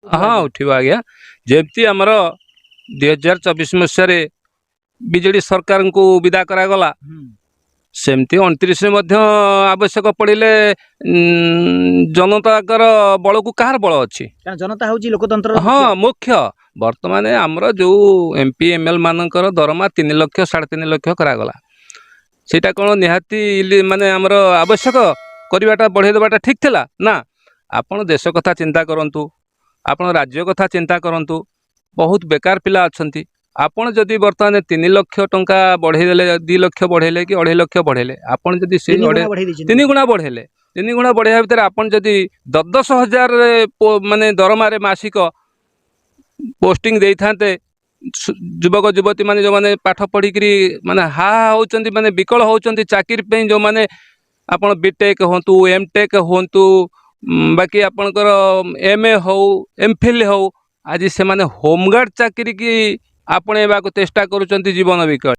हाँ उठिब आज्ञा जमती आमर 2024 मसीह बीजेडी सरकार को विदा करागला सेमती 29 में आवश्यक पड़े जनताकर बल को कहार बल अच्छी जनता हूँ लोकतंत्र हाँ मुख्य बर्तमान आमर जो एमपी एमएल मानकर दरमा 3 लाख 3.5 लाख करागला सेटा कौन निहाती माने आमर आवश्यक करवाटा बढ़े देवाटा ठीक थिला ना आपण देश कथा चिंता करंतु आपण राज्य कथा चिंता करंतु बहुत बेकार पिला अच्छंती आपण जदि बर्तमान 3 लाख टंका बढ़ेदेले 2 लाख बढ़ेले कि 2.5 लाख बढ़ेले आपण जदि से 3 गुणा बढ़ेले 3 गुणा बढ़िया भितर आपण जदि 10 हजार माने दरमारे मासिक पोस्टिंग देई थांते युवक युवती माने जो माने पाठ पढ़ी माने हा होचंती माने विकल होचंती चाकरी पे जो माने आपण बीटेक होंतु एमटेक होंतु बाकी आपणकर एमए हो एमफिल हो आज से माने होमगार्ड चाकरी की आपणेबा को चेष्टा करूचंती जीवन विकल